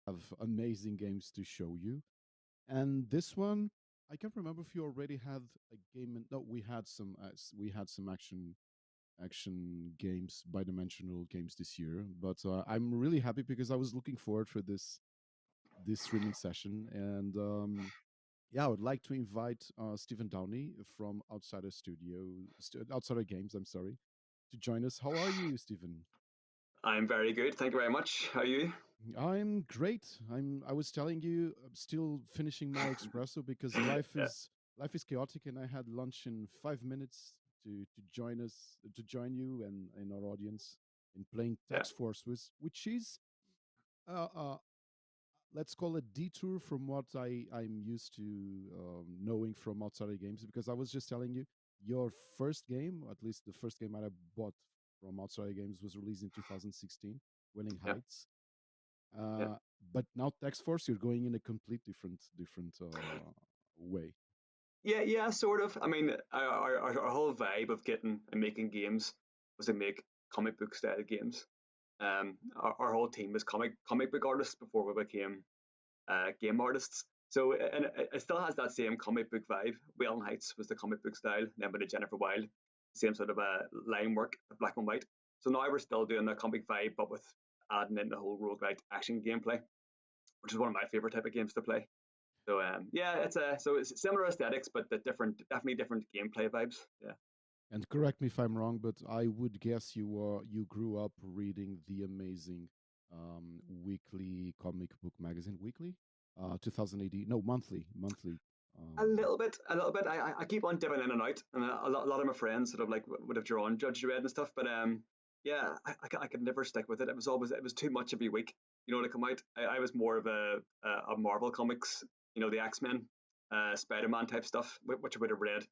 have amazing games to show you. And this one, I can't remember if you already had a game. No, we had some action games, bi-dimensional games this year. But I'm really happy because I was looking forward for this streaming session, and yeah, I would like to invite Stephen Downey from Outsider Games. I'm sorry, to join us. How are you, Stephen? I'm very good. Thank you very much. How are you? I'm great. I was telling you, I'm still finishing my espresso because Yeah, life is chaotic, and I had lunch in 5 minutes to join you and our audience in playing yeah, Tax Force, which is uh, uh, let's call it detour from what I'm used to knowing from Outsider Games, because I was just telling you your first game, at least the first game I bought from Outsider Games, was released in 2016, Winning yeah, Heights. yeah. Uh, but now Tax Force, you're going in a complete different way. Yeah, sort of. I mean, our whole vibe of getting and making games was to make comic book style games. Our whole team was comic book artists before we became game artists. So, and it still has that same comic book vibe. Whalen Heights was the comic book style, then with Jennifer Wilde, same sort of line work, black and white. So now we're still doing the comic vibe, but with adding in the whole roguelite action gameplay, which is one of my favorite type of games to play. So yeah, it's similar aesthetics, but definitely different gameplay vibes. Yeah, And correct me if I'm wrong, but I would guess you grew up reading the amazing weekly comic book magazine, weekly, 2080, no, monthly. Um, a little bit. I keep on dipping in and out, and a lot of my friends sort of like would have drawn Judge Dredd and stuff, but yeah, I could never stick with it. It was too much every week, to come out. I was more of a Marvel comics, the X Men, Spider Man type stuff, which I would have read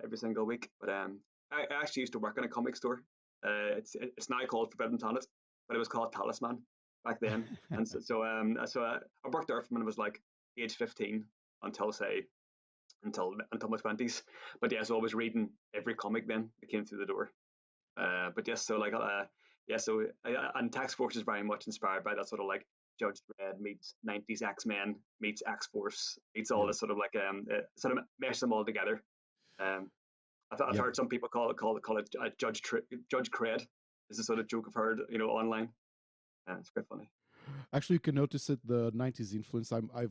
every single week. But I actually used to work in a comic store. It's now called Forbidden Planet, but it was called Talisman back then. And I worked there from when I was like age 15 until say until my 20s. But yeah, so I was reading every comic then that came through the door. But yes, so like yeah, so and Tax Force is very much inspired by that sort of like Judge Dredd meets 90s X-Men meets X-Force meets all yeah, this sort of like sort of mesh them all together. Um, I've yeah. heard some people call it Judge Cred. This is a sort of joke I've heard, online. It's quite funny. Actually, you can notice it, the 90s influence. I've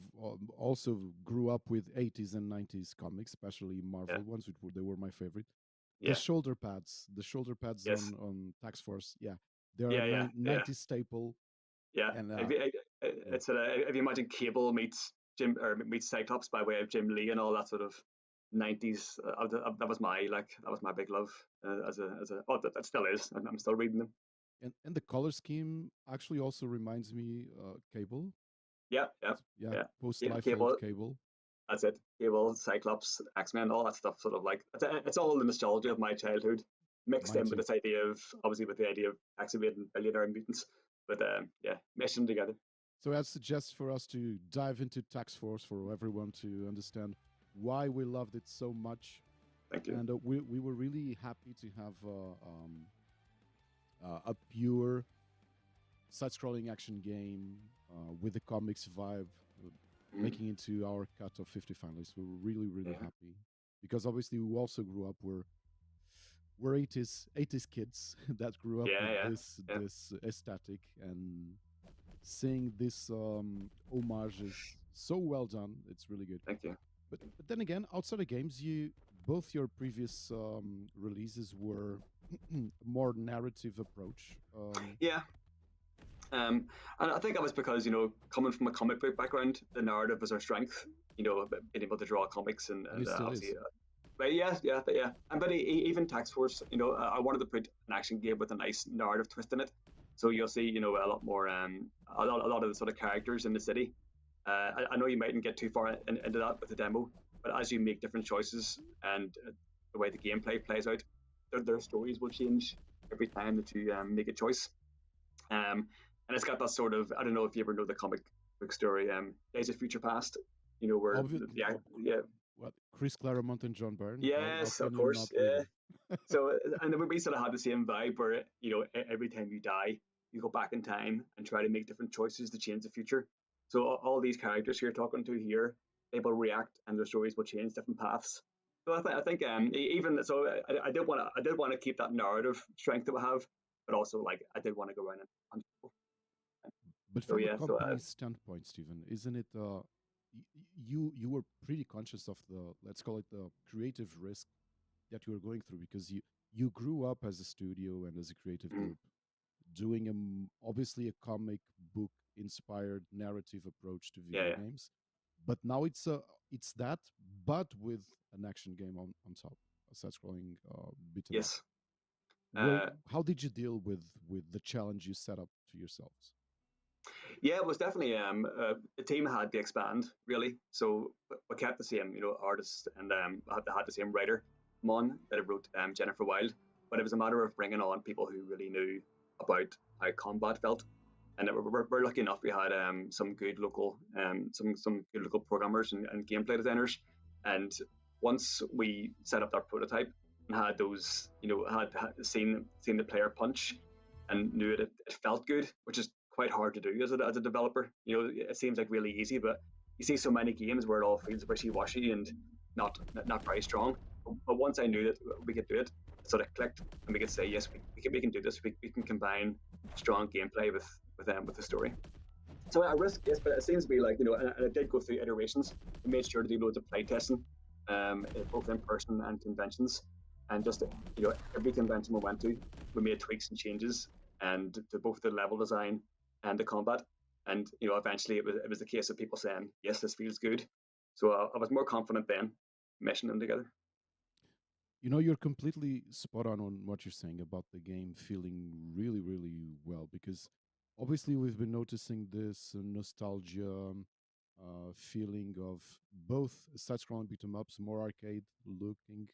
also grew up with 80s and 90s comics, especially Yeah, Marvel ones, they were my favorite. yeah, The shoulder pads yes, on Tax Force, yeah, they're a yeah. 90s staple. Yeah, And yeah, if you imagine Cable meets Jim or meets Cyclops by way of Jim Lee and all that sort of 90s, that was my big love that still is. I'm still reading them. and the color scheme actually also reminds me Cable. Yeah, yeah, Yeah, yeah. post Liefeld Cable, Cable. that's it. Cable, Cyclops, X Men, all that stuff. Sort of like it's all the nostalgia of my childhood mixed Mine in with too. this idea of obviously with the idea of activating billionaire mutants, but yeah, mesh them together. So I suggest for us to dive into Tax Force for everyone to understand why we loved it so much. Thank you. And we were really happy to have a pure side-scrolling action game with the comics vibe, Mm, making into our cut of 50 finalists. We were really yeah, happy because obviously we also grew up. We're 80s kids that grew up with yeah, yeah. this aesthetic, and seeing this homage is so well done. It's really good. Thank you. But then again, outside of games, you both your previous releases were more narrative approach. Yeah, and I think that was because coming from a comic book background, the narrative was our strength. Being able to draw comics And and it still obviously, is. but yeah. And but even Tax Force, I wanted to put an action game with a nice narrative twist in it. So you'll see, a lot more, a lot of the sort of characters in the city. I know you mightn't get too far into that with the demo, but as you make different choices and the way the gameplay plays out, their stories will change every time that you make a choice. And it's got that sort of, I don't know if you ever know the comic book story, Days of Future Past, where Obvi- yeah, oh, yeah, what Chris Claremont and John Byrne? How yes, of can you course, not read yeah. it? So, and then we sort of had the same vibe where, every time you die, you go back in time and try to make different choices to change the future. So all these characters you're talking to here, they will react, and their stories will change different paths. So I think even so, I did want to keep that narrative strength that we have, but also like I did want to go around and punch people. But So from a yeah, so company standpoint, Stephen, isn't it? You were pretty conscious of the, let's call it, the creative risk that you were going through, because you grew up as a studio and as a creative mm, group doing obviously a comic book inspired narrative approach to yeah, video yeah, games, but now it's that, but with an action game on top, a side scrolling beat 'em up. yes. Where, Uh, how did you deal with the challenge you set up to yourselves? Yeah, it was definitely the team had to expand really. So we kept the same, artist, and had the same writer, Mon, that wrote Jennifer Wilde, but it was a matter of bringing on people who really knew about how combat felt. And we're lucky enough we had some good local programmers and gameplay designers. And once we set up that prototype and had those, had seen the player punch and knew it felt good, which is quite hard to do as a developer. It seems like really easy, but you see so many games where it all feels wishy washy and not very strong. But once I knew that we could do it, it sort of clicked, and we could say yes, we can do this. We can combine strong gameplay with the story. So a risk, yes, but it seems to be like and it did go through iterations. We made sure to do loads of play testing, both in person and conventions, and just every convention we went to, we made tweaks and changes, and to both the level design and the combat, and eventually it was the case of people saying yes, this feels good. So I was more confident then, meshing them together. You're completely spot on what you're saying about the game feeling really, really well, because obviously we've been noticing this nostalgia feeling of both side-scrolling beat 'em ups, more arcade looking,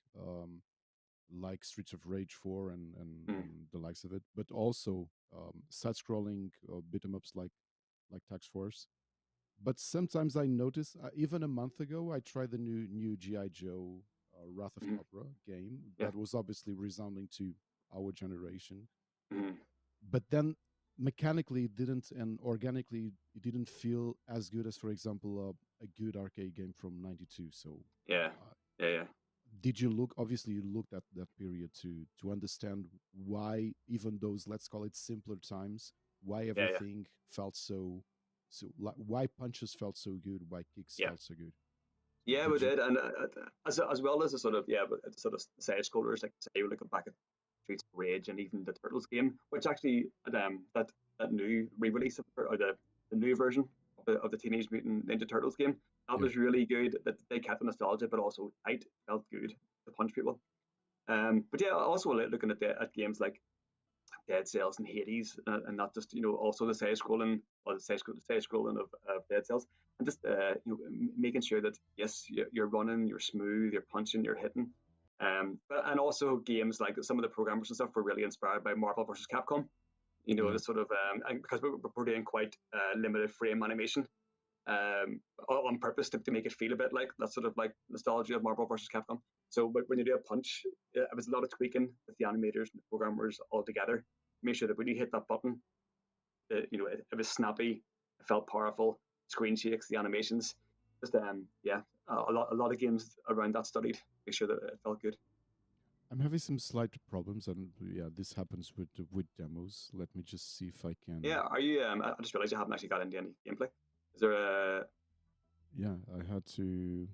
like Streets of Rage 4 Mm, and the likes of it, but also side-scrolling beat 'em ups like Tax Force. But sometimes I notice, even a month ago, I tried the new GI Joe Wrath of mm, Cobra game yeah. that was obviously resounding to our generation, Mm, but then mechanically it didn't, and organically it didn't feel as good as, for example, a good arcade game from '92. So yeah. uh, Yeah. Yeah. did you look, obviously you looked at that period to understand why even those, let's call it, simpler times, why Yeah. Yeah. everything felt so like, why punches felt so good, why kicks Yeah. felt so good? So Yeah, we did you? did, and as well as the sort of the sort of side scrollers, like say you look back at Streets of Rage and even the Turtles game, which actually that new re-release or the new version of the Teenage Mutant Ninja Turtles game, that Yeah. was really good. That they kept the nostalgia, but also tight, felt good to punch people. But yeah, also looking at games like Dead Cells and Hades, and not just also the side scrolling or side scrolling of Dead Cells, and just making sure that yes, you're running, you're smooth, you're punching, you're hitting. But and also games like some of the programmers and stuff were really inspired by Marvel versus Capcom. Yeah. The sort of because we're doing quite limited frame animation, on purpose to make it feel a bit like that sort of like nostalgia of Marvel versus Capcom. So when you do a punch, it was a lot of tweaking with the animators and the programmers all together. Make sure that when you hit that button, it was snappy, it felt powerful, screen shakes, the animations. Just yeah, a lot of games around that studied. Make sure that it felt good. I'm having some slight problems, and yeah, this happens with demos. Let me just see if I can. Yeah, are you? I just realized you haven't actually got into any gameplay. Is there a? Yeah, I had to.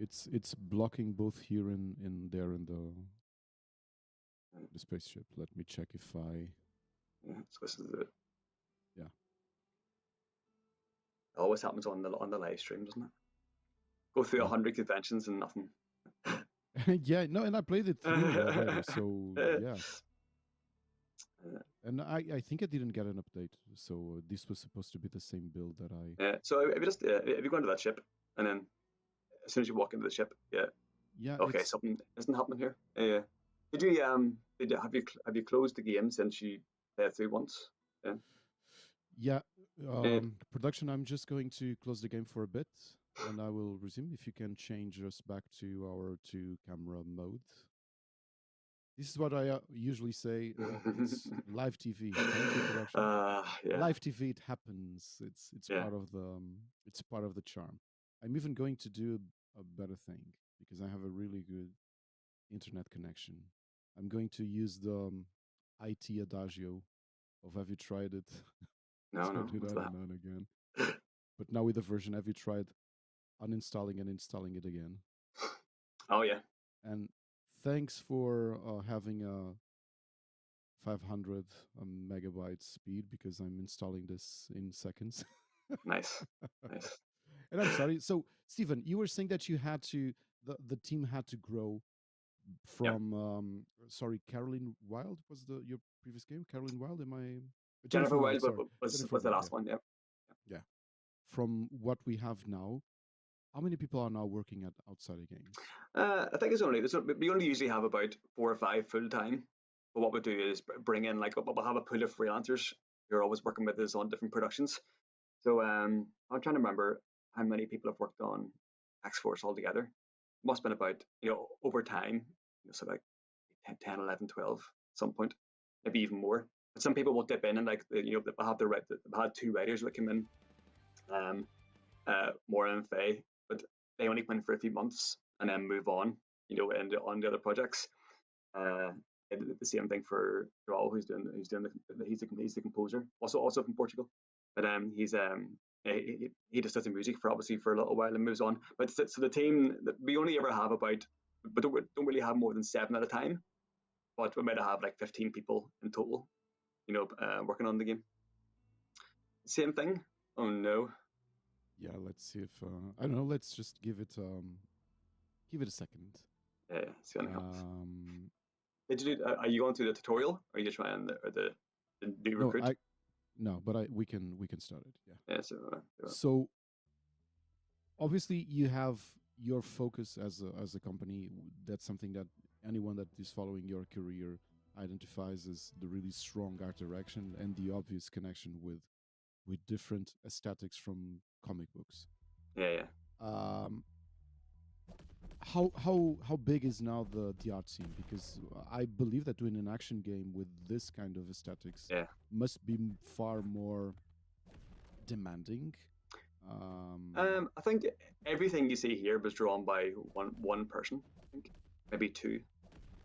It's blocking both here and in there in the spaceship. Let me check if I. Yeah, so this is it. Yeah. Always happens on the live stream, doesn't it? Go through Yeah. 100 conventions and nothing. Yeah, no, and I played it through already. So yeah, and I think I didn't get an update. So this was supposed to be the same build that I. So if you go into that ship, and then as soon as you walk into the ship, yeah, Yeah, okay, it's something isn't happening here. Yeah. Have you closed the game since you played through once? Yeah. yeah. Yeah. Production. I'm just going to close the game for a bit, and I will resume. If you can change us back to our two camera mode. This is what I usually say. It's live TV. Thank you, production. Yeah, Live TV. It happens. It's yeah. part of the it's part of the charm. I'm even going to do a better thing because I have a really good internet connection. I'm going to use the IT adagio of "Have you tried it?" No, So I no. do What's that that? and then again. But now with the version "Have you tried uninstalling and installing it again?" Oh yeah, And thanks for having a 500 megabyte speed because I'm installing this in seconds. nice, nice. And I'm sorry. So, Stephen, you were saying that you had to the team had to grow Yeah, from sorry, Caroline Wild was the your previous game. Caroline Wild, am I? Jennifer Jennifer Wild, Wilde sorry, was Jennifer was the Wild. Yeah, last one. Yeah. yeah. From what we have now, how many people are now working at Outsider Games? I think it's only we only usually have about 4 or 5 full time. But what we do is bring in like we'll have a pool of freelancers who are always working with us on different productions. So I'm trying to remember how many people have worked on X Force altogether. Must have been about over time, so like 10, 11, 12 at some point, maybe even more. But some people will dip in and like they'll have they've had two writers that come in, um, Maura and Faye, but they only come in for a few months and then move on, and on the other projects. Uh, the same thing for Joel, he's the composer, also from Portugal, but he just does the music for obviously for a little while and moves on. But so the team we only ever have about, but don't really have more than 7 at a time. But we might have like 15 people in total, working on the game. Same thing. Oh no. Yeah, let's see if I don't know. Let's just give it a second. See anything else. Um, Are you going through the tutorial? Or are you trying the new no, recruit? I no, but I we can start it. Yeah. Yeah. So obviously you have your focus as a company. That's something that anyone that is following your career identifies as the really strong art direction and the obvious connection with different aesthetics from comic books. Yeah, yeah, Um, how big is now the art scene? Because I believe that doing an action game with this kind of aesthetics yeah. must be far more demanding. I think everything you see here was drawn by one person. I think maybe two.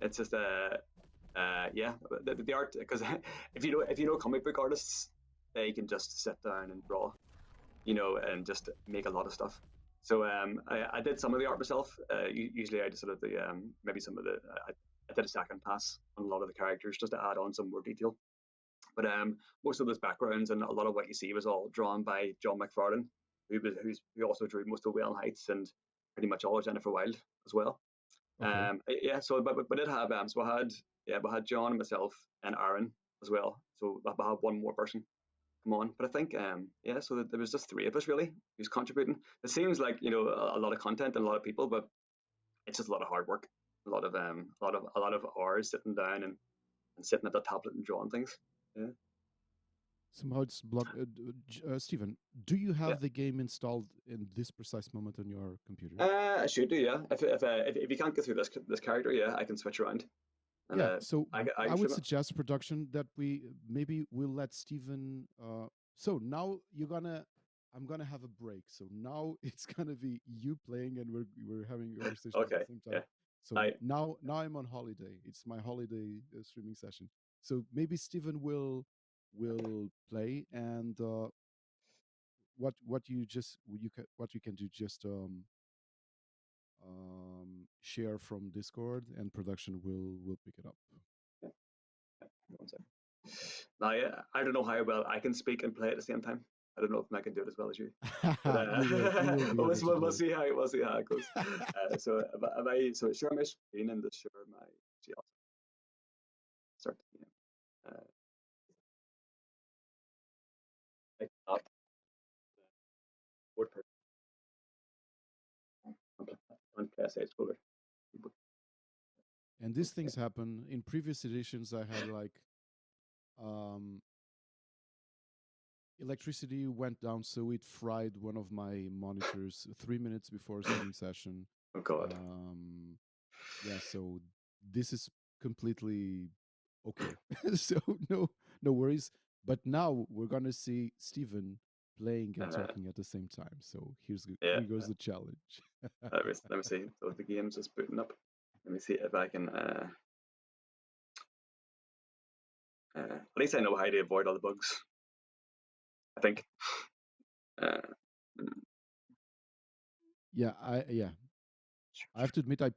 It's just yeah, the art, because if you know comic book artists, they can just sit down and draw, and just make a lot of stuff. So I did some of the art myself. Usually I just sort of maybe some of I did a second pass on a lot of the characters just to add on some more detail. But most of those backgrounds and a lot of what you see was all drawn by John McFarlane, who also drew most of Whale Heights and pretty much all of Jennifer Wilde as well. Okay. Yeah, so but did have so we had John and myself and Aaron as well. So we have one more person come on. But I think yeah, so there was just three of us really who's contributing. It seems like a lot of content and a lot of people, but it's just a lot of hard work, a lot of hours sitting down and sitting at the tablet and drawing things. Yeah, Somehow it's blocked. Stephen, do you yeah. have the game installed in this precise moment on your computer? I should do, yeah. If you can't get through this character, yeah, I can switch around and Yeah. So I I can would stream it. suggest production that we maybe we'll let Stephen. So now I'm gonna have a break. So now it's gonna be you playing, and we're having a conversation at the Okay, same yeah. time. So I now I'm on holiday. It's my holiday streaming session. So maybe Stephen will play, and what you just you can what you can do just share from Discord, and production will pick it up. yeah, yeah, one second. Now, yeah, I don't know how well I can speak and play at the same time. I don't know if I can do it as well as you. But You will be able to we'll do see how it goes. it. So if I share my screen and just share my see, I'll start the game. Uh, I cannot word per on KSH folder. And these Okay. things happen in previous editions. I had like um, electricity went down, so it fried one of my monitors 3 minutes before streaming session. Oh God. Um, yeah, so this is completely okay. So no worries. But now we're gonna see Steven playing and Uh, talking at the same time. So yeah, here goes the challenge. let me see. So the game's just booting up. Let me see if I can. At least I know how to avoid all the bugs. I think. Uh, Yeah, I have to admit, I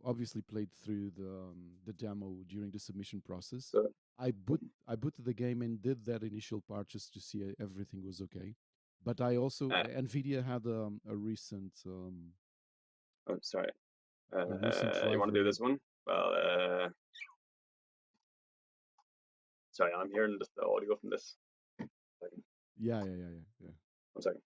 obviously played through the demo during the submission process. so, I booted the game and did that initial part just to see everything was okay. But I also Nvidia had oh, sorry. a recent You want to do driver. this one? Well, sorry, I'm hearing just the audio from this. Second. Yeah. 1 second.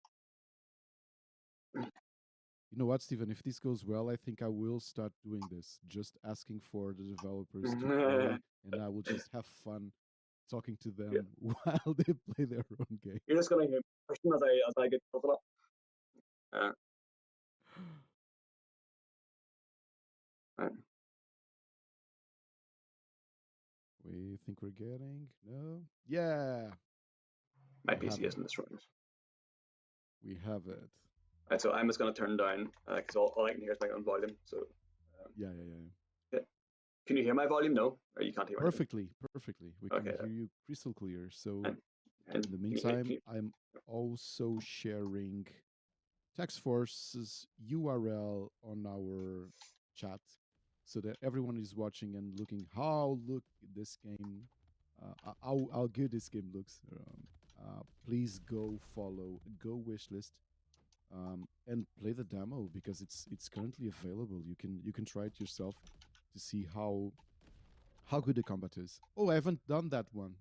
You know what, Stephen? If this goes well, I think I will start doing this. Just asking for the developers to play, and I will just have fun talking to Yeah. them while they play their own game. You're just gonna hear person as I get close enough. Uh, uh, We think we're getting no. Yeah, my we have PC it. isn't this right. We have it. Right, so I'm just gonna turn down because all I can hear is my own volume. So, Yeah. yeah. Can you hear my volume? No, or you can't hear anything. Perfectly. We can Okay. hear you crystal clear. So, And, and in the can meantime, you, I'm also sharing Text Force's URL on our chat so that everyone is watching and looking how look this game, how good this game looks. Please go follow, go wishlist, and play the demo because it's currently available. You can try it yourself to see how good the combat is. Oh, I haven't done that one.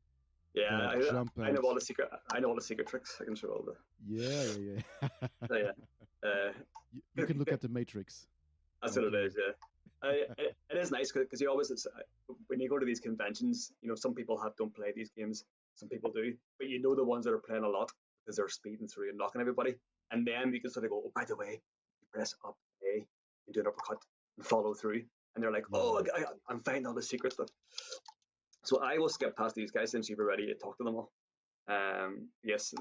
yeah, The jump I know and all the secret. I know all the secret tricks. I can show all the. yeah. So yeah. Uh, You can look at the matrix That's while what it is. playing. Yeah, it is nice because you always when you go to these conventions, some people don't play these games, some people do, but you know the ones that are playing a lot because they're speeding through and knocking everybody, and then you can sort of go, oh, by the way, you press up A, you do an uppercut and follow through, and they're like, oh, Yeah. I'm finding all the secret stuff. So I will skip past these guys since you've already talked to them all. Yes,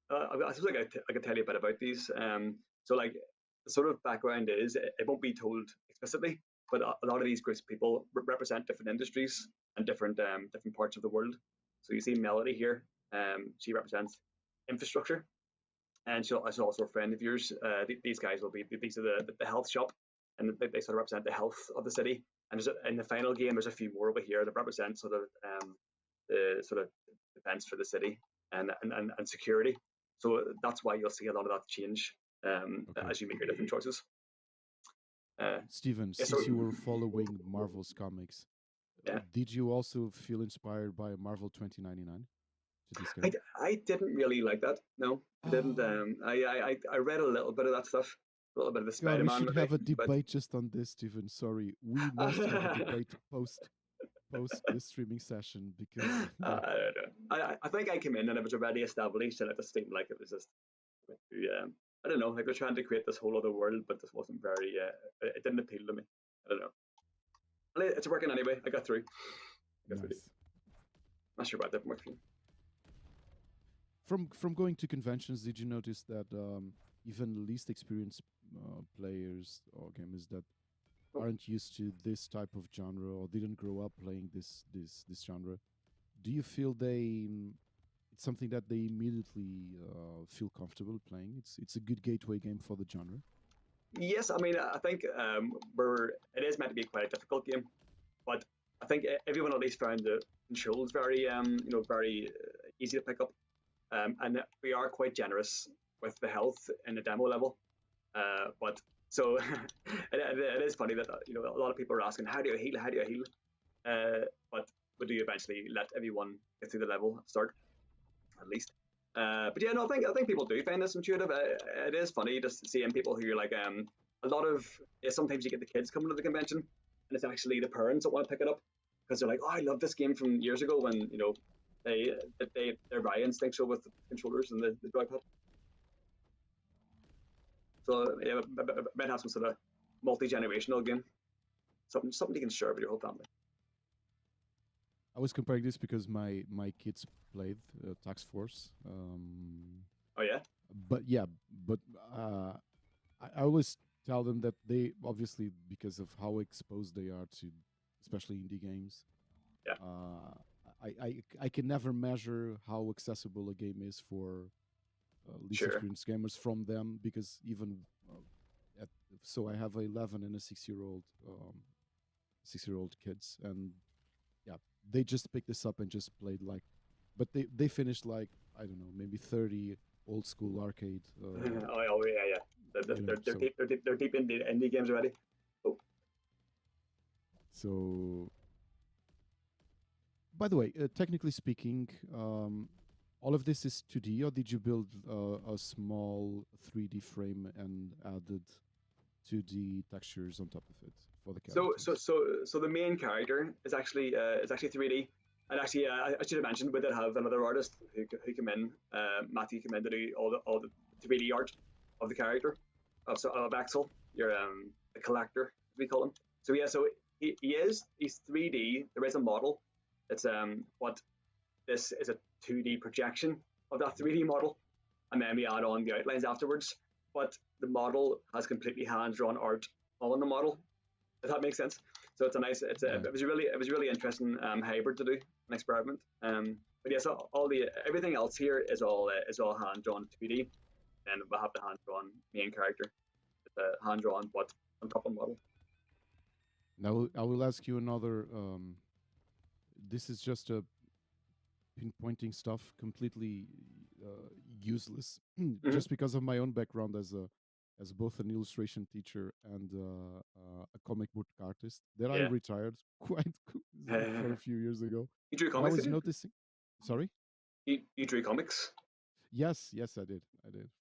I suppose I could tell you a bit about these. So, like, the sort of background is it won't be told explicitly, but a lot of these groups of people represent different industries and different parts of the world. So you see Melody here. She represents infrastructure, and she's also a friend of yours. These guys will be these are the health shop, and they sort of represent the health of the city. And in the final game, there's a few more over here that represent sort of the sort of defense for the city and security. So that's why you'll see a lot of that change Okay. as you make your different choices. Stephen, Yeah, so since you were following Marvel's comics, yeah, did you also feel inspired by Marvel 2099 to this I, game? I didn't really like that. No, I didn't. Oh, I read a little bit of that stuff, a little bit of the God, we Spider-Man should maybe, have a but debate just on this, Stephen. Sorry. We must have a debate post this streaming session because yeah. I don't know. I think I came in and it was already established, and it just seemed like it was just I don't know, like they're trying to create this whole other world, but this wasn't very. It didn't appeal to me. I don't know. It's working anyway. I got through. I got through. Nice. Not sure about that much. From going to conventions, did you notice that even least experienced players or gamers that Oh, aren't used to this type of genre or didn't grow up playing this genre, do you feel it's something that they immediately feel comfortable playing? It's a good gateway game for the genre. yes, I mean I think it is meant to be quite a difficult game, but I think everyone at least found the controls very very easy to pick up, and we are quite generous with the health in the demo level. But so it is funny that a lot of people are asking how do you heal, how do you heal, but we do eventually let everyone get through the level at the start at least. But yeah, no, I think people do find this intuitive. It is funny just seeing people who are like a lot of sometimes you get the kids coming to the convention and it's actually the parents that want to pick it up because they're like, oh, I love this game from years ago when they their eye instincts show with the controllers and the joypad. So yeah, it might have some sort of multi generational game, something you can share with your whole family. I was comparing this because my kids played Tax Force. Oh yeah, But yeah, but uh, I always tell them that they obviously, because of how exposed they are to, especially indie games, yeah, uh, I can never measure how accessible a game is for least sure. experienced gamers from them, because even at, so I have a 11 and a 6-year-old 6-year-old kids, and yeah, they just picked this up and just played like, but they finished like, I don't know, maybe 30 old school arcade, Oh yeah, yeah. They're so deep. They're deep in the indie games already. Oh, so by the way, technically speaking, all of this is 2D, or did you build a small 3D frame and added 2D textures on top of it for the characters? so the main character is actually 3D. And actually, I should have mentioned we did have another artist who came in, Matthew came in to do all the 3D art of the character of Axel, your the collector as we call him. So yeah, so he's 3D. There is a model. It's but this is a 2D projection of that Mhm. 3D model, and then we add on the outlines afterwards. But the model has completely hand drawn art on the model. If that makes sense. So it's a nice. Yeah. It was really interesting hybrid to do an experiment. But yes, all the everything else here is all hand drawn 2D, and we'll have the hand drawn main character. It's a hand drawn but on top of the model. Now I will ask you another. This is just a pinpointing stuff completely useless, Mm-hmm. just because of my own background as both an illustration teacher and a comic book artist that I Yeah. retired quite for a few years ago. You drew And I comics, did was you? noticing, sorry. You drew comics. Yes, I did.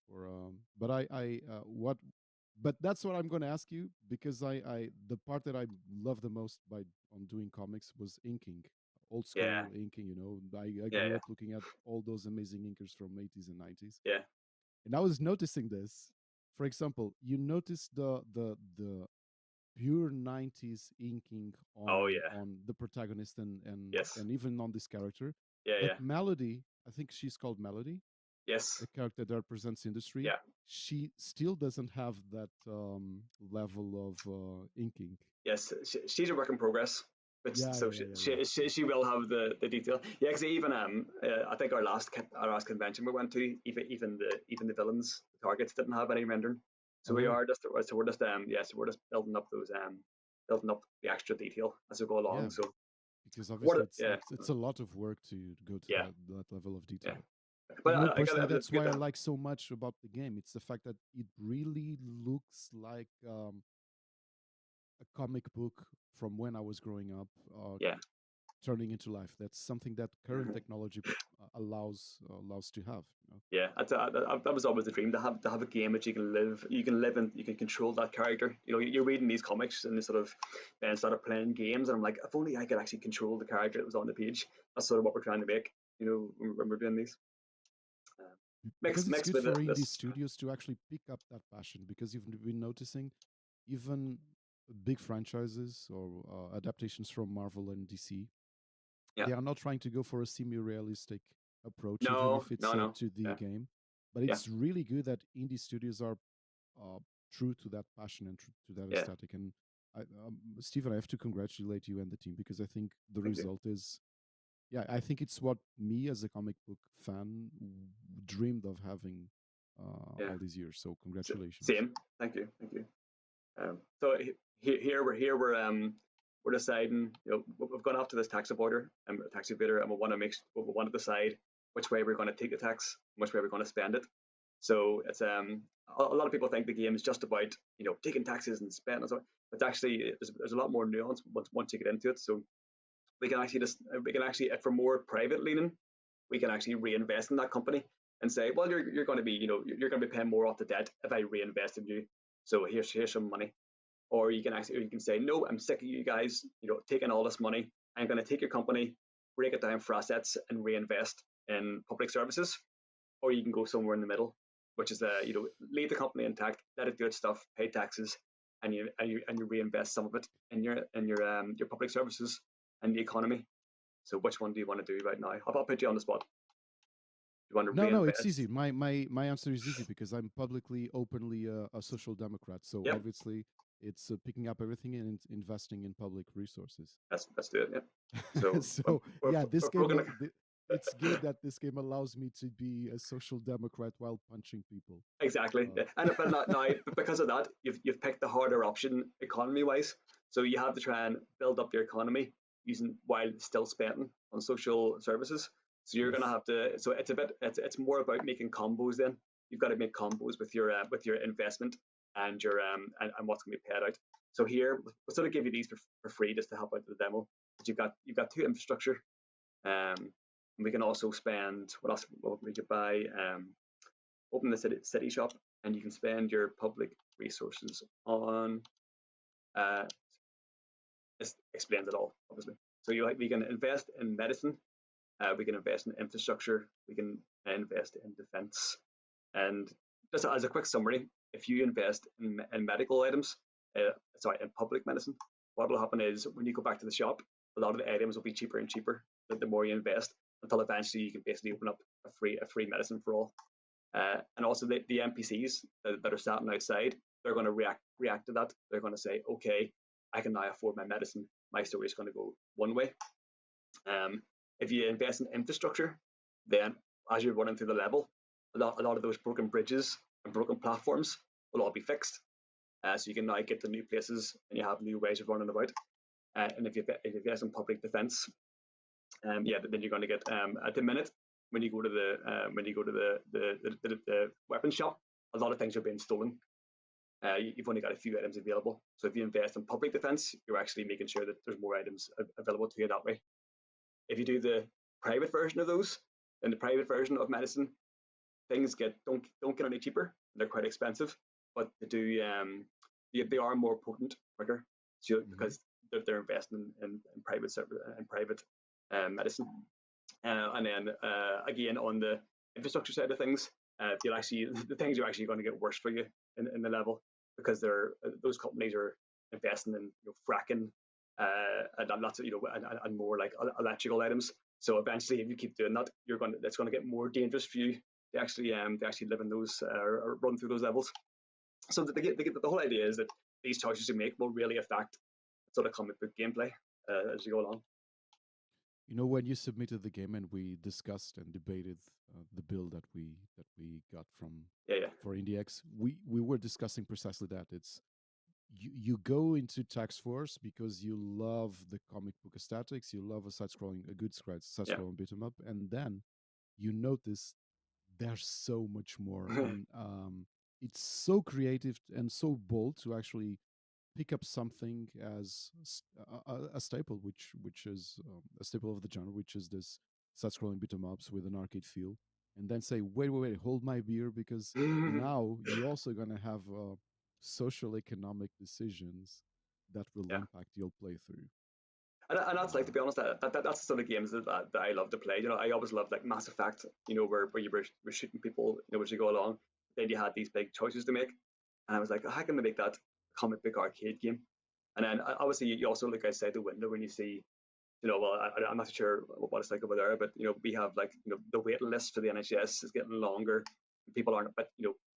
For but I what, but that's what I'm going to ask you, because the part that I love the most by on doing comics was inking, old Yeah. school inking. You know, I Yeah. grew Yeah. up looking at all those amazing inkers from 80s and 90s, Yeah. and I was noticing this. For example, you notice the pure 90s inking Oh yeah. on the protagonist Yes. and even on this character, Yeah. but Yeah. Melody, I think she's called Melody, Yes. the character that represents industry, Yeah. she still doesn't have that level of inking. Yes, she's a work in progress. But so Yeah. she will have the detail. Yeah, because even I think our last convention we went to, even the villains, the targets didn't have any rendering. So we Oh, are just so we're just we're just building up those building up the extra detail as we go yeah, along. So because obviously what? Yeah, it's a lot of work to go to yeah, that level of yeah. detail. But You know, I got personally, it's that's good why I to like so much about the game. It's the fact that it really looks like a comic book from when I was growing up, yeah. turning into life. That's something that current technology allows to have. You know? Yeah, that was always the dream to have a game that you can live and you can control that character. You know, you're reading these comics and you sort of then started playing games, and I'm like, if only I could actually control the character that was on the page. That's sort of what we're trying to make. You know, when we're doing these uh, Because it's mixed good with for indie this. studios to actually pick up that passion, because you've been noticing even big franchises or adaptations from Marvel and DC, Yeah, they are not trying to go for a semi-realistic approach, even no, if it's no, a no. 2D Yeah, game. But yeah, it's really good that indie studios are uh, true to that passion and true to that yeah. aesthetic. And Stephen, I have to congratulate you and the team, because I think the Thank you. result is, yeah, I think it's what me as a comic book fan dreamed of having Yeah, all these years. So congratulations. same. Thank you. Thank you. So here we're deciding. You know, we've gone off to this tax avoider and tax evader, and we want to decide which way we're going to take the tax, which way we're going to spend it. So it's a lot of people think the game is just about taking taxes and spending. So it's actually there's a lot more nuance once you get into it. So we can actually if we're more private leaning, we can actually reinvest in that company and say, well, you're going to be you're going to be paying more off the debt if I reinvest in you. So here's some money. Or you can say, no, I'm sick of you guys, taking all this money. I'm going to take your company, break it down for assets, and reinvest in public services. Or you can go somewhere in the middle, which is leave the company intact, let it do its stuff, pay taxes, and you reinvest some of it in your public services and the economy. So which one do you want to do right now? I'll put you on the spot. Do you want to No, no, it's easy. reinvest? My answer is easy because I'm publicly, openly a social democrat. So Yep, obviously, it's picking up everything and investing in public resources. let's do it. Yep. So So yeah, this we're game, gonna it's good that this game allows me to be a social democrat while punching people. exactly, Uh, and but not now because of that, you've picked the harder option economy wise. So you have to try and build up your economy using while still spending on social services. So you're gonna yes. have to. So it's more about making combos. Then you've got to make combos with your investment and your and what's gonna be paid out. So here we'll sort of give you these for free just to help out the demo. But you've got two infrastructure. And we can also spend what else? What we could buy? Open the city shop, and you can spend your public resources on. Uh, this explains it all, obviously. So we can invest in medicine, we can invest in infrastructure, we can invest in defense, and just as a quick summary, if you invest in medical items, in public medicine, what will happen is when you go back to the shop, a lot of the items will be cheaper and cheaper the more you invest until eventually you can basically open up a free medicine for all. And also the NPCs that are sat outside, they're going to react to that. They're going to say, okay, I can now afford my medicine. My story is going to go one way. If you invest in infrastructure, then as you're running through the level, a lot of those broken bridges and broken platforms will all be fixed. So you can now get to new places and you have new ways of running about. And if you invest in public defense, yeah, then you're going to get at the minute when you go to the weapon shop, a lot of things are being stolen. You've only got a few items available. So if you invest in public defense, you're actually making sure that there's more items available to you that way. If you do the private version of those, then the private version of medicine, things don't get any cheaper. They're quite expensive, but they are more potent quicker. So Mhm. because they're investing in private medicine. And then again on the infrastructure side of things, you'll actually the things are actually going to get worse for you in the level because those companies are investing in fracking and lots of and more like electrical items. So eventually, if you keep doing that, it's going to get more dangerous for you to actually live in those or run through those levels. So the whole idea is that these choices you make will really affect sort of comic book gameplay as you go along. You know, when you submitted the game and we discussed and debated the bill that we got from Yeah, yeah, for IndieX, we were discussing precisely that. It's you go into Tax Force because you love the comic book aesthetics, you love a good side yeah. scrolling beat 'em up, and then you notice there's so much more, and it's so creative and so bold to actually pick up something as a staple, which is a staple of the genre, which is this side-scrolling beat 'em ups with an arcade feel, and then say, wait, hold my beer, because now you're also gonna have social economic decisions that will Yeah. impact your playthrough. And that's like, to Uh, be honest, that's the sort of games that I love to play. I always loved like Mass Effect, where you were shooting people, as you go along. Then you had these big choices to make, and I was like, how can we make that a comic book arcade game? And then obviously you also look outside the window when you see, well, I'm not sure what it's like over there, but we have like the waiting list for the NHS is getting longer. People aren't, but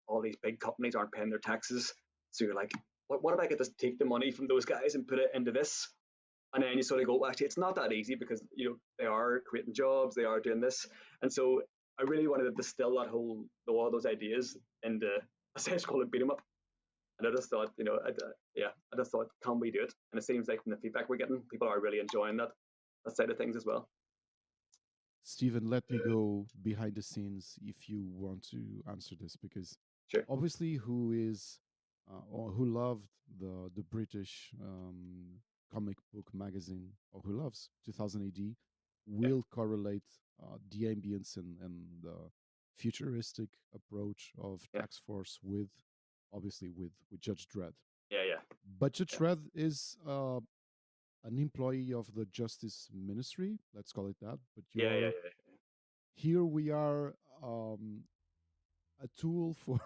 all these big companies aren't paying their taxes, so you're like, what if I could just take the money from those guys and put it into this? And then you sort of go, well, actually, it's not that easy because they are creating jobs, they are doing this, and so I really wanted to distill all those ideas into a sense called a beat 'em up. And I just thought, I just thought, can we do it? And it seems like from the feedback we're getting, people are really enjoying that side of things as well. Stephen, let me go behind the scenes if you want to answer this, because Sure. obviously, or who loved the British comic book magazine, or who loves 2000 AD, Yeah. will correlate the ambience and the futuristic approach of Yeah. Tax Force with, obviously, with Judge Dredd. Yeah. Yeah. But Judge Yeah. Dredd is an employee of the Justice Ministry, let's call it that. But Yeah. Yeah. you're here we are, a tool for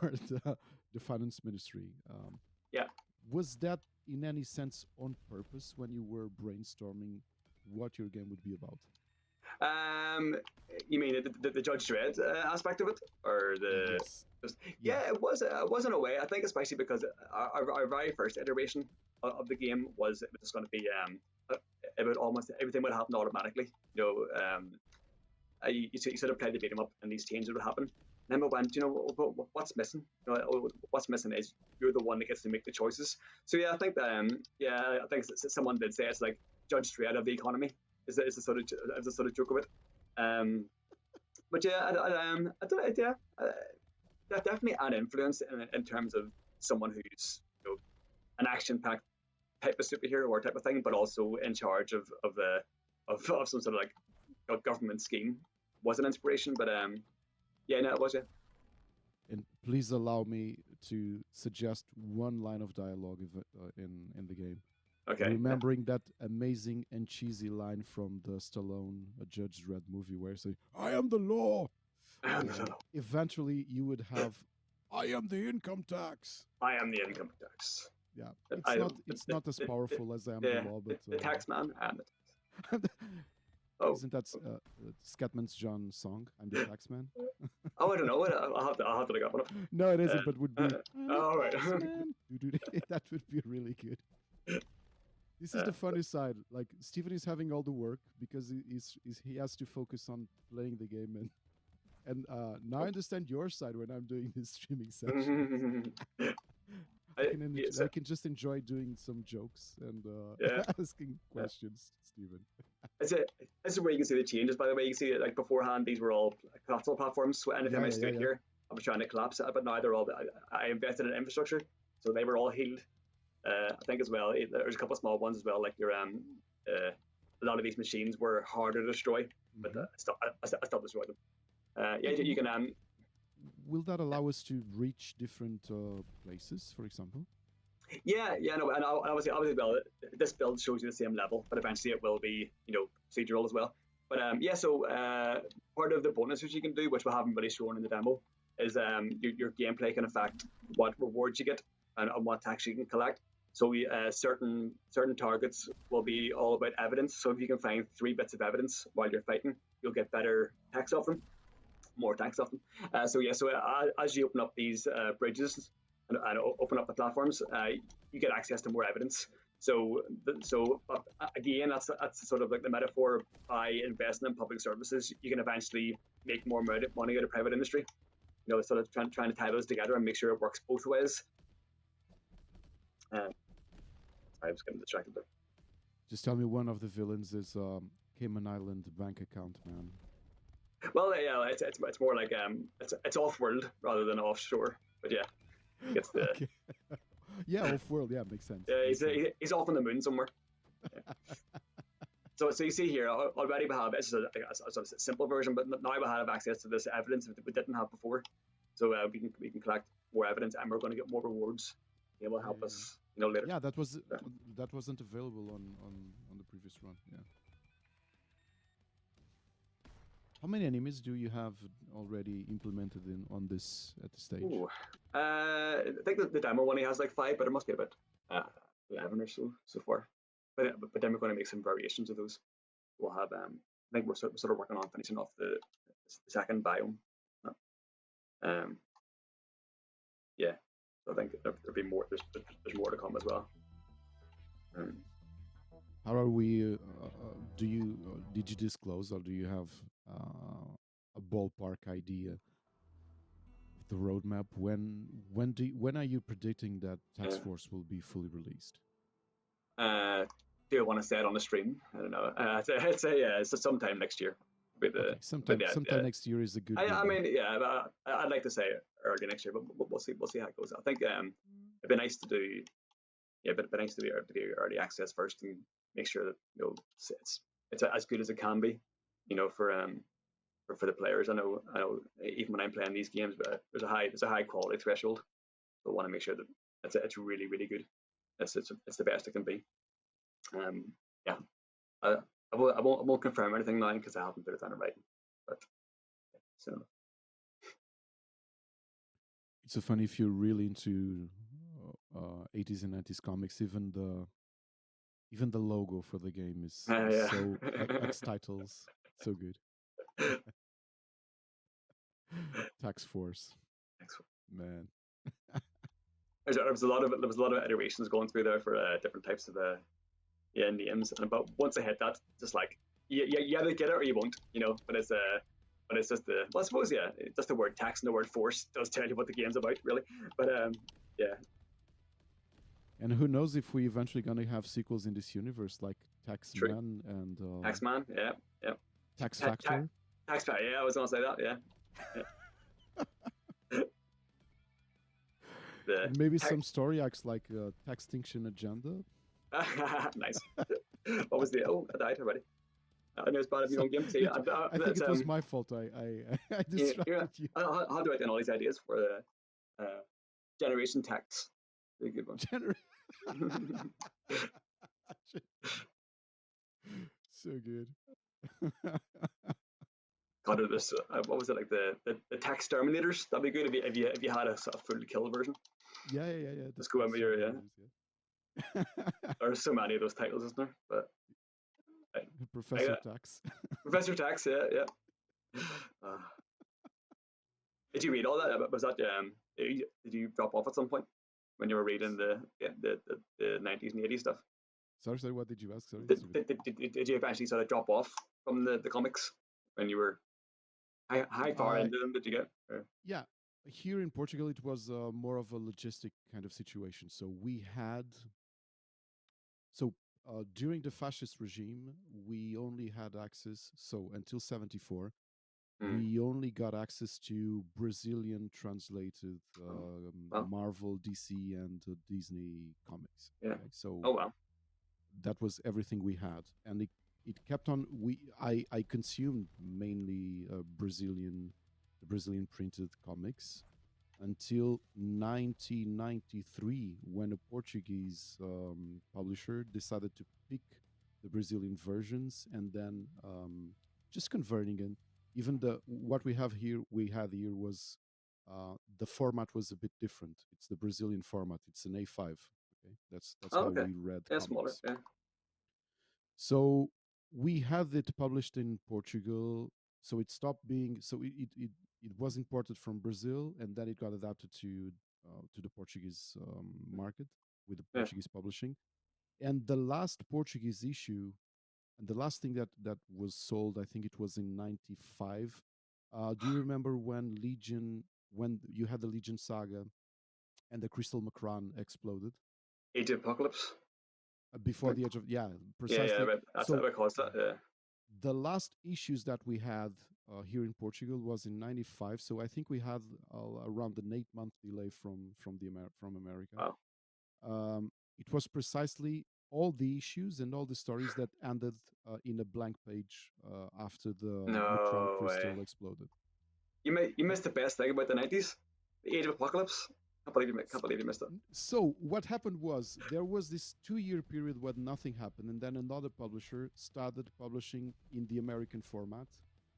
the finance ministry. Yeah. Was that in any sense on purpose when you were brainstorming what your game would be about? Um, you mean the Judge Dredd aspect of it, or the Yes, just yes. it was in a way. I think especially because our very first iteration of the game was it was just going to be it would almost everything would happen automatically. You sort of played the beat 'em up, and these changes would happen. And then we went, what's missing? What's missing is you're the one that gets to make the choices. So yeah, I think that I think someone did say it's like Judge Dredd of the economy is the sort of joke of it. Um, but yeah, I don't know, yeah, definitely an influence in terms of someone who's an action-packed type of superhero or type of thing, but also in charge of some sort of like government scheme was an inspiration. But yeah, no, it was, yeah. And please allow me to suggest one line of dialogue in the game. Okay. Remembering that amazing and cheesy line from the Stallone Judge Dredd movie where he say, "I am the law," and eventually you would have, "I am the income tax." I am the income tax. Yeah, I it's not as powerful as "I am the the, law," but the tax man and the oh isn't that Scatman's John song? "I'm the tax man." oh, I don't know. I'll have to look up on it. No, it isn't, but would be "I'm the All right. tax man." That would be really good. This is the funny side. Like Steven is having all the work because he has to focus on playing the game, and now I understand your side when I'm doing this streaming session. I can just enjoy doing some jokes and yeah. asking questions, Steven. It's a this is where you can see the changes. By the way, you can see it like beforehand. These were all collapsible platforms. So anytime I stood here, I was trying to collapse it, but now they're all. I invested in infrastructure, so they were all healed. I think as well. There's a couple of small ones as well, like your a lot of these machines were harder to destroy, but I still destroyed them. Yeah, you can. Will that allow us to reach different places, for example? Yeah, no, and obviously, well, this build shows you the same level, but eventually it will be, procedural as well. But yeah, so part of the bonuses you can do, which we haven't really shown in the demo, is your gameplay can affect what rewards you get and what tax you can collect. So certain targets will be all about evidence. So if you can find 3 bits of evidence while you're fighting, you'll get better tax off them, more tax off them. So yeah, so as you open up these bridges and open up the platforms, you get access to more evidence. So again, that's sort of like the metaphor. By investing in public services, you can eventually make more money out of private industry. Sort of trying to tie those together and make sure it works both ways. I was getting distracted there. Just tell me one of the villains is Cayman Island bank account man. Well, yeah, it's more like it's off world rather than offshore. But yeah, it's the okay. Yeah, off world. Yeah, makes sense. Yeah, he's off on the moon somewhere. Yeah. So you see here already we have this is a sort of simple version, but now we have access to this evidence that we didn't have before. So we can collect more evidence, and we're going to get more rewards. It will help us, later. Yeah, that wasn't available on the previous run. Yeah. How many enemies do you have already implemented on this at the stage? Ooh. I think the demo one he has like 5, but it must be about 11 or so far. But then we're going to make some variations of those. We'll have I think we're sort of working on finishing off the second biome. Yeah, so I think there'll be more. There's more to come as well. How are we? Did you disclose, or do you have a ballpark idea of the roadmap? When are you predicting that Tax Force will be fully released? Do you want to say it on the stream? I don't know. I'd say yeah, it's sometime next year. Okay, sometime next year is a good. I mean, yeah, I'd like to say early next year, but we'll see. We'll see how it goes. I think it'd be nice to do. Yeah, but it'd be nice to do early access first and make sure that it's as good as it can be. For the players. I know even when I'm playing these games, but there's a high quality threshold. So I want to make sure that it's really really good. It's the best it can be. Yeah, I won't confirm anything now because I haven't put it down in writing. But so it's so funny if you're really into 80s and 90s comics. Even the logo for the game is so X titles. So good. Tax Force, man. There was a lot of iterations going through there for different types of yeah names, and but once I hit that, just like you either get it or you won't, you know. But it's just the well, I suppose yeah, just the word tax and the word force does tell you what the game's about, really. But yeah, And who knows if we eventually gonna have sequels in this universe like true. Taxman and Taxman, yeah, yeah. Tax Ta- ta- Factor. tax yeah, I was gonna say that, yeah, yeah. The And maybe tax. some story arcs like Taxtinction Agenda. Nice. What was the? Oh, I died already. I know it's bad if you So don't game. See, I think that's it was my fault. I yeah. distracted you. How do I get all these ideas for the generation tax? Very good one. Gener- so good. God, it was, what was it like the tax terminators? That'd be good if you had a sort of full kill version. Yeah. The Let's go in Tax with your yeah. Terminators. Yeah. There's so many of those titles, isn't there? But Professor Tax. Professor Tax, yeah, yeah. Uh, did you read all that? Was that did you drop off at some point when you were reading the 90s and 80s stuff? Sorry. What did you ask? Sorry. Did you eventually sort of drop off from the comics when you were how far into them did you get? Or? Yeah, here in Portugal, it was more of a logistic kind of situation. So we had so during the fascist regime, we only had access. So until '74, we only got access to Brazilian translated Well, Marvel, DC, and Disney comics. yeah. Okay? So Oh wow. that was everything we had, and it kept on. I consumed mainly the Brazilian printed comics until 1993 when a Portuguese publisher decided to pick the Brazilian versions and then just converting it. Even the what we had here was the format was a bit different. It's the Brazilian format. It's an A5. Okay, that's Oh, how okay. we read Yeah, smaller. comics. Yeah. So we had it published in Portugal. So it stopped being. So it was imported from Brazil, and then it got adapted to the Portuguese market with the Yeah. Portuguese publishing. And the last Portuguese issue, and the last thing that was sold, I think it was in '95. Do you remember when you had the Legion saga and the Crystal Macron exploded? Age of Apocalypse. Before the Edge of, yeah, Yeah, yeah. precisely. Right. That's So what I call that. Yeah. the last issues that we had here in Portugal was in '95. So I think we had around an 8 month delay from America. Wow. It was precisely all the issues and all the stories that ended in a blank page after the Macron No way. crystal exploded. You missed the best thing about the 90s. The Age of Apocalypse. Can't believe you missed it. So what happened was there was this 2 year period where nothing happened, and then another publisher started publishing in the American format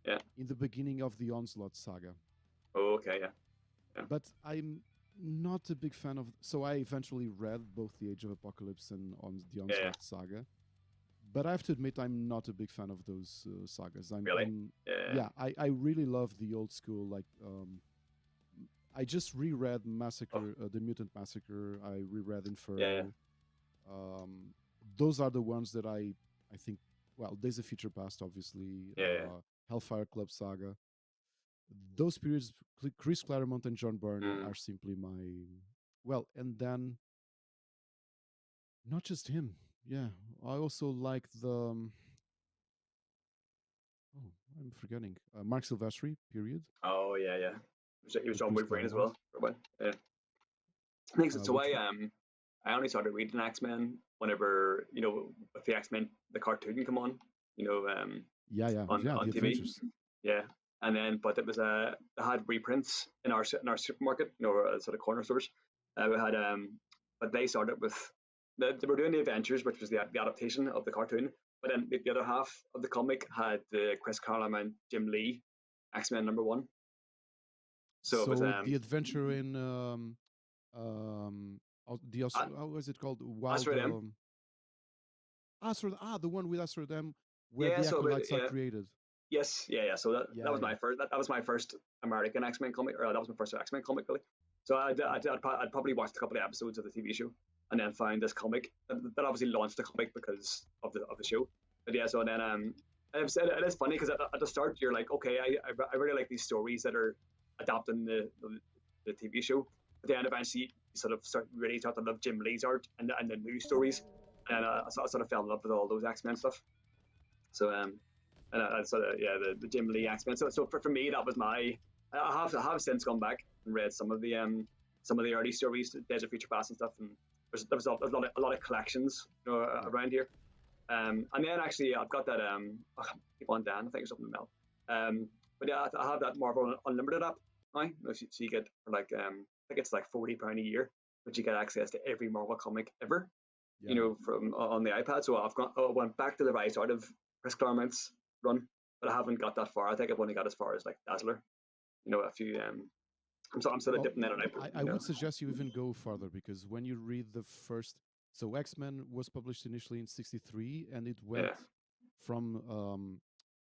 Yeah. in the beginning of the Onslaught saga. Oh, okay. Yeah. Yeah. But I'm not a big fan of. So I eventually read both the Age of Apocalypse and on the Yeah. Yeah. Onslaught saga. But I have to admit, I'm not a big fan of those sagas. Really. Yeah. Yeah, I really love the old school. Like, I just reread Oh. Massacre, the Mutant Massacre. I reread Yeah. Yeah. Inferno. Um, those are the ones that I think. Well, Days of Future Past, obviously. Yeah. Yeah. Hellfire Club saga. Those periods, Chris Claremont and John Byrne Mm. are simply my. Well, and then not just him. Yeah, I also like the. Oh, I'm forgetting. Mark Silvestri, period, Oh yeah. Yeah. He was with on Chris Wolverine as Claremont. well for a while. Yeah. I think so. So Which one? I only started reading X Men whenever with the X Men the cartoon come on. You know Yeah, on the TV. Adventures. Yeah. And then, but it was they had reprints in our supermarket, sort of corner stores. We had but they started with they were doing the Adventures, which was the adaptation of the cartoon. But then the other half of the comic had the Chris Claremont, Jim Lee, X Men #1. So it was So the adventure in um how was it called? Wild Astro M. Astro, the one with Astro Dam where Yeah. the So acolytes are yeah, created. Yes, yeah, yeah. So that Yeah, was yeah. my first. That was my first American X Men comic, or that was my first X Men comic, really. So I'd probably watched a couple of episodes of the TV show, and then found this comic that obviously launched the comic because of the show. But yeah, so then it is funny because at the start you're like, okay, I really like these stories that are adapting the TV show, but then eventually you sort of start to love Jim Lee's art and the new stories, and I sort of fell in love with all those X Men stuff. So and I sort of yeah the Jim Lee X Men. So for me that was my I have since gone back and read some of the early stories, Days of Future Past and stuff, and there was a lot of collections Yeah. around here. And then actually I've got that keep on Dan I think or something else. But yeah I have that Marvel Unlimited app now, so you get for like I think it's like £40 a year, but you get access to every Marvel comic ever, Yeah. from on the iPad. So I went back to the very start of Chris Claremont's run, but I haven't got that far. I think I've only got as far as like Dazzler. A few. I'm sort of Well, dipping in and out. I would suggest you even go further because when you read the first, so X Men was published initially in '63, and it went Yeah,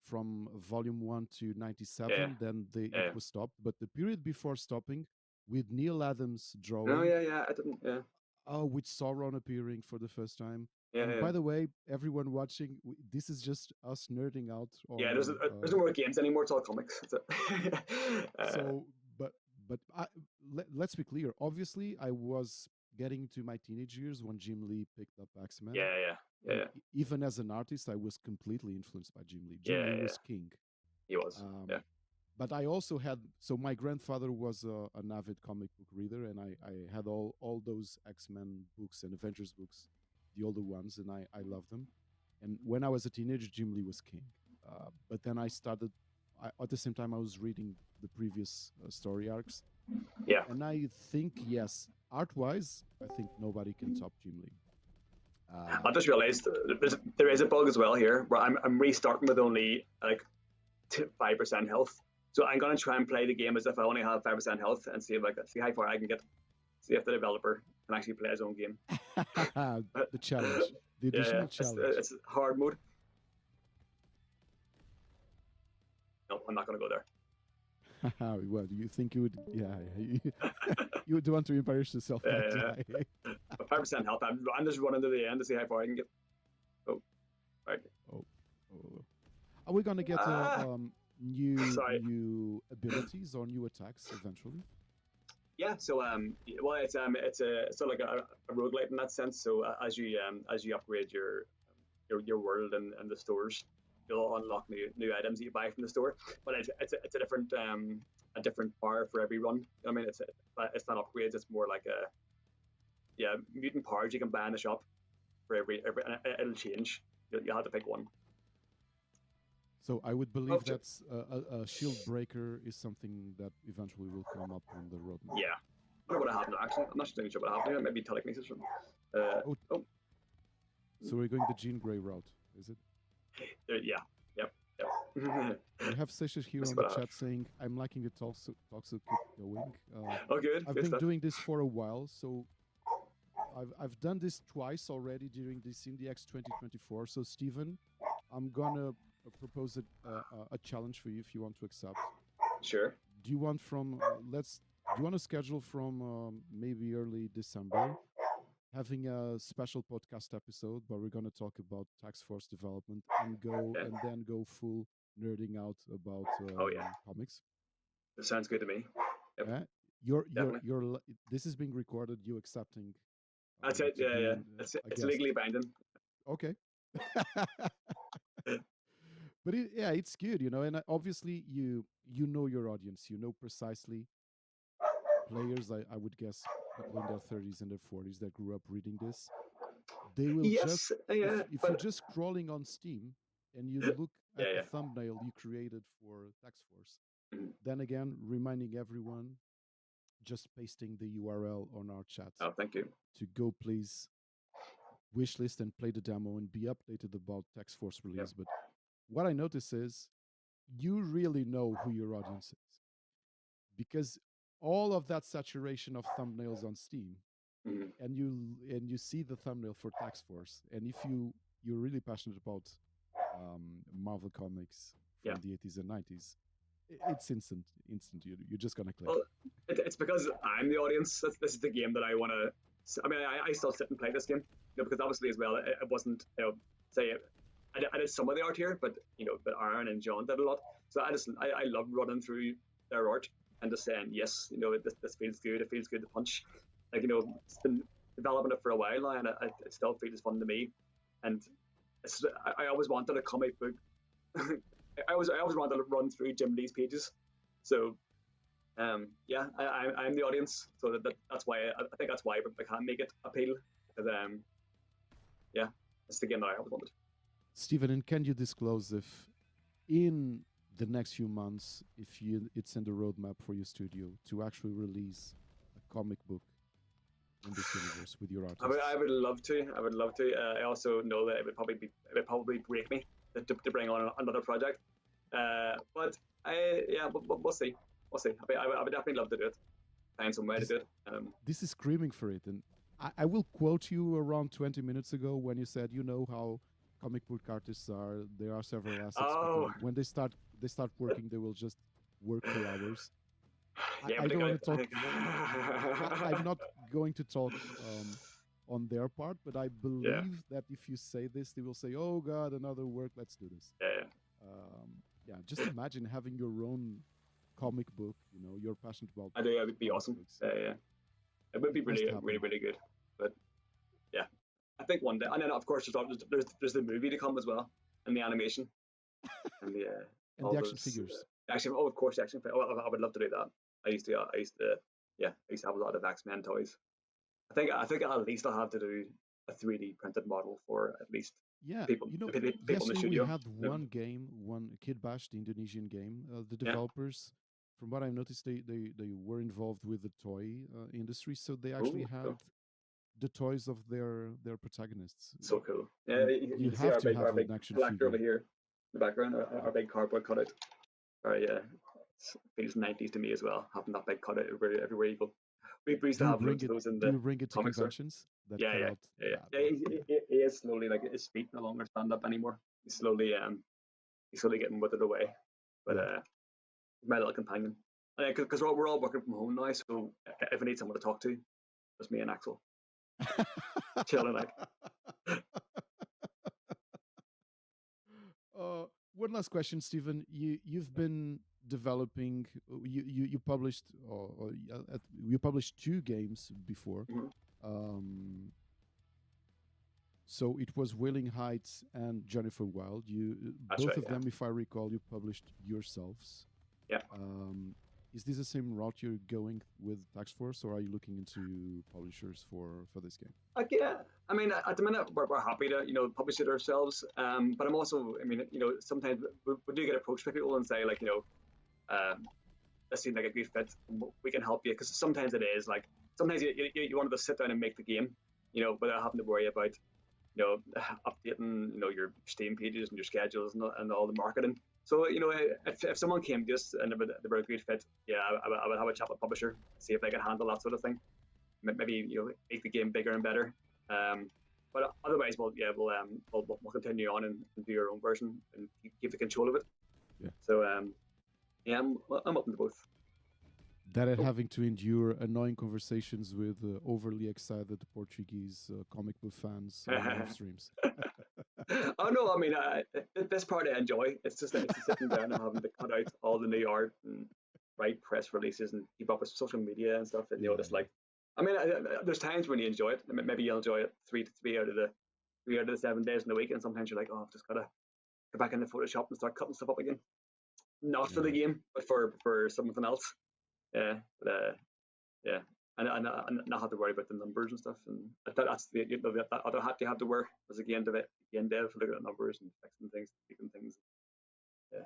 from volume one to yeah, '97. Then it yeah. was stopped, but the period before stopping, with Neil Adams No, drawing, yeah, yeah. I didn't. Yeah, with Sauron appearing for the first time. yeah, And yeah. by the way, everyone watching, this is just us nerding out Yeah, on. there's no more games anymore. It's all comics. That's it. So, but let's be clear. Obviously, I was getting to my teenage years when Jim Lee picked up X Men, yeah, yeah, and yeah, even as an artist, I was completely influenced by Jim Lee. Jim yeah, Lee yeah. was king. He was. Yeah, Um, but I also had, so my grandfather was an avid comic book reader, and I had all those X Men books and Avengers books, the older ones, and I loved them. And when I was a teenager, Jim Lee was king. But then I started, at the same time, I was reading the previous story arcs, yeah. and I think yes, art wise, I think nobody can top Jim Lee. I just realised there is a bug as well here where I'm restarting with only like 5% health. So I'm gonna try and play the game as if I only have 5% health and see if see how far I can get. See if the developer can actually play his own game. The challenge, the Yeah, yeah. additional challenge. It's hard mode. No, I'm not gonna go there. Well, do you think you would? Yeah, you would want to embarrass yourself by Yeah, die. 5% health. I'm just running to the end to see how far I can get. Oh, right. Oh, oh. Are we gonna get Ah, sorry. new abilities or new attacks eventually? Yeah. So well, it's a sort of like a roguelite in that sense. So as you upgrade your world and the stores, you'll unlock new items that you buy from the store. But it's a different bar for every run. I mean, it's not upgrades. It's more like a yeah mutant powers you can buy in the shop for every and it'll change. You'll have to pick one. So I would Oh, believe that a shield breaker is something that eventually will come up on the roadmap. yeah. I don't know what happened actually. I'm not sure what happened. Maybe telekinesis from. Oh, Oh, so we're going the Jean Grey route, is it? yeah. Yep. Yep. We have Sessions here That's on the what I have. chat saying, "I'm liking the talk, so keep going." Oh, good. I've Good been stuff. doing this for a while, so I've done this twice already during this IndieX 2024. So Stephen, I'm gonna propose a challenge for you if you want to accept. Sure. Do you want from let's do you want to schedule from maybe early December having a special podcast episode where we're going to talk about tax force development Yeah. and then go full nerding out about Oh, yeah. comics. That sounds good to me. Yep. Yeah, Definitely. this is being recorded. You accepting That's it. to Yeah. be Yeah. in a It's guest? legally binding. Okay. But yeah, it's good, and obviously you know your audience. You know precisely players. I would guess people in their 30s and their 40s that grew up reading this. They will just Yes. Yeah. if you're But just scrolling on Steam and you look yeah. at the Yeah. thumbnail you created for Tax Force, Mhm. then again reminding everyone, just pasting the URL on our chat Oh, thank you. to go please wishlist and play the demo and be updated about Tax Force Yep. release. But what I notice is you really know who your audience is because all of that saturation of thumbnails on Steam, Mhm. and you see the thumbnail for Tax Force, and if you're really passionate about Marvel Comics Yeah. from the 80s and 90s. It's instant, instant. You're just gonna click. Well, it's because I'm the audience. This is the game that I want to. I mean, I still sit and play this game, because obviously as well, it wasn't, say, I did some of the art here, but but Aaron and John did a lot. So I love running through their art and just saying yes, this feels good. It feels good to punch. Like it's been developing it for a while now, and it still feels fun to me. And I always wanted a comic book. I always wanted to run through Jim Lee's pages. So yeah, I'm the audience, so that's why I think that's why I can make it appeal, because yeah, it's the game that I always wanted. Stephen, and can you disclose if in the next few months, if it's in the roadmap for your studio to actually release a comic book in this universe with your I artists? would love to. I would love to. I also know that it would probably break me to bring on another project. But yeah, but we'll see. We'll see. I would definitely love to do it. Find some way to This do it. this is screaming for it, and I will quote you around 20 minutes ago when you said, you know how comic book artists are. There are several assets, but Oh, then when they start working, they will just work for hours. yeah, I but don't want to I talk. think I'm not going to talk on their part, but I yeah, believe that if you say this, they will say, "Oh God, another work. Let's do this." yeah, Um, yeah, just imagine having your own comic book. You're passionate about I think that would be comic awesome. books. Yeah, it would It be must really, really, happen, really good. But yeah, I think one day, and then of course there's the movie to come as well, and the animation, and the and all the action those figures. action. Oh, of course, the action. Oh, I would love to do that. Yeah, I used to have a lot of X-Men toys. I think at least I'll have to do a 3D printed model for at least Yeah, the people in the yesterday we studio. had one game, one Kid Bash, the Indonesian game. The Yeah. developers, from what I've noticed, they were involved with the toy industry, so they actually Oh, had cool. the toys of their protagonists. So cool. Yeah, And you you can see have our to big have our an big action collector over figure. here in the background. Our big cardboard cutout. Yeah, it feels 90s to me as well. Having that big cutout everywhere you go. We used Do to you have bring loads of it? those in Do the you bring it to comic store. conventions? That Yeah, cut yeah, out. yeah, Yeah, yeah. He is slowly, like, his feet no longer stand up anymore. He's slowly getting withered away. But yeah. my little companion. Because we're all working from home now, so if I need someone to talk to, it's me and Axel chilling out. Uh, One last question, Stephen. You've been developing. You published you published two games before. Mhm. Um, so it was Wailing Heights and Jennifer Wild. You That's both right. of Yeah, them, if I recall, you published yourselves. yeah. Um, is this the same route you're going with Tax Force, or are you looking into publishers for this game? Yeah, I mean, at the minute we're happy to publish it ourselves. But I'm also, I mean, sometimes we do get approached by people and say, like, this seems like a good fit. We can help you, because sometimes it is like, sometimes you want to sit down and make the game, without having to worry about updating your Steam pages and your schedules and all the marketing. So if someone came just and they were a good fit, yeah, I would have a chat with publisher, see if they can handle that sort of thing. Maybe make the game bigger and better. Um, but otherwise, we'll continue on and do our own version and keep the control of it. Yeah. So yeah, I'm open to both. That and Oh. having to endure annoying conversations with overly excited Portuguese comic book fans on live streams. Oh no, I mean, this part I enjoy. It's sitting down and having to cut out all the new art and write press releases and keep up with social media and stuff. And Yeah, just yeah. like, I mean, there's times when you enjoy it. Maybe you'll enjoy it three out of the 7 days in the week, and sometimes you're like, oh, I've just gotta go back into Photoshop and start cutting stuff up again. Not for the Yeah. game, but for something else. Yeah, but yeah, and not have to worry about the numbers and stuff. And that's that other hat you have to wear as a game dev, looking at numbers and fixing things, tweaking things. Yeah,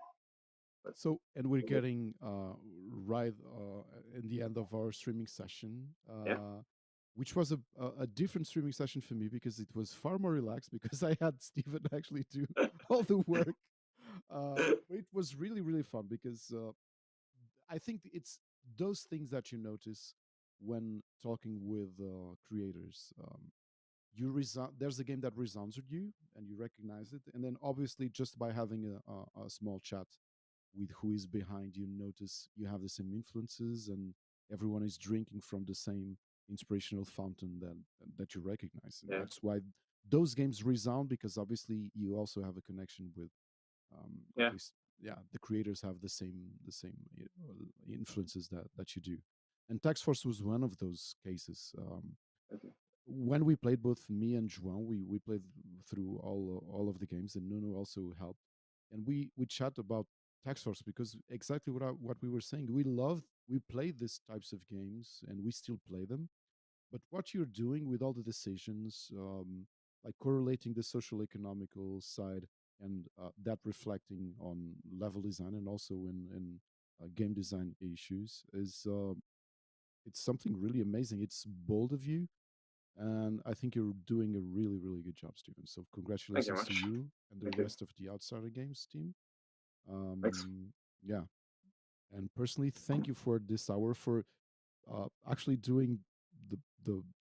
but So, and we're getting right in the end of our streaming session, yeah, which was a different streaming session for me because it was far more relaxed because I had Stephen actually do all the work. But it was really, really fun because I think it's those things that you notice when talking with creators. There's a game that resounds with you and you recognize it, and then obviously just by having a small chat with who is behind. You notice you have the same influences, and everyone is drinking from the same inspirational fountain that you recognize, and Yeah. that's why those games resound, because obviously you also have a connection with, at Yeah. least, yeah, the creators have the same influences that you do. And Tax Force was one of those cases. Okay. When we played, both me and João, we played through all of the games, and Nuno also helped, and we chat about Tax Force because exactly what we were saying. We played these types of games, and we still play them. But what you're doing with all the decisions, like correlating the social economical side, and that reflecting on level design and also in game design issues, is it's something really amazing. It's bold of you, and I think you're doing a really, really good job, Stephen. So Thank you very congratulations to much. you and the Thank you. rest of the Outsider Games team. Thanks. Yeah, and personally, thank you for this hour, for actually doing the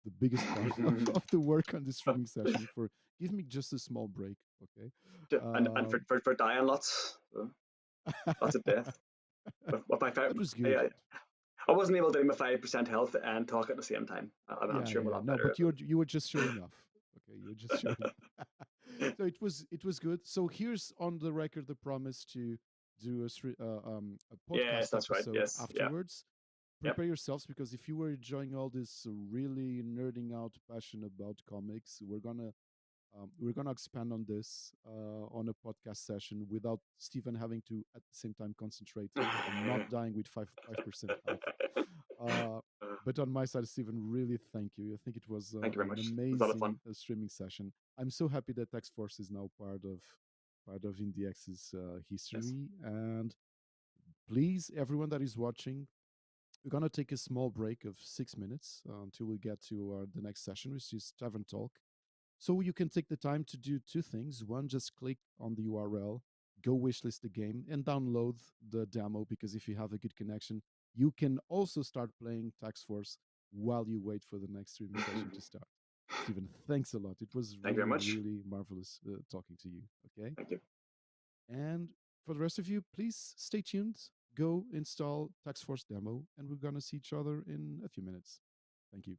the biggest part of the work on the streaming session. For give me just a small break, okay? And Um, for dying lots, so, lots of death. With my that was good. I wasn't able to do my 5% health and talk at the same time. I'm Yeah, sure yeah, I'm a yeah. lot No, better but you were just showing off. Okay, you were just showing. So it was good. So here's on the record the promise to do a Yes, podcast that's right. episode Yes, yeah, afterwards. yep. Prepare yourselves, because if you were enjoying all this really nerding out passion about comics, we're gonna expand on this on a podcast session without Stephen having to at the same time concentrate and not dying with 5% health. Uh, but on my side, Stephen, really thank you. I think it was Thank you very an much. It was a lot of fun. amazing streaming session. I'm so happy that X Force is now part of IndieX's Yes. history. And please, everyone that is watching, we're gonna take a small break of 6 minutes until we get to the next session, which is Tavern Talk. So you can take the time to do two things. One, just click on the URL, go wishlist the game, and download the demo, because if you have a good connection, you can also start playing Tax Force while you wait for the next streaming session to start. Stephen, thanks a lot. It was Thank you very really, much. really marvelous talking to you. Okay. Thank you. And for the rest of you, please stay tuned. Go install Tax Force demo, and we're going to see each other in a few minutes. Thank you.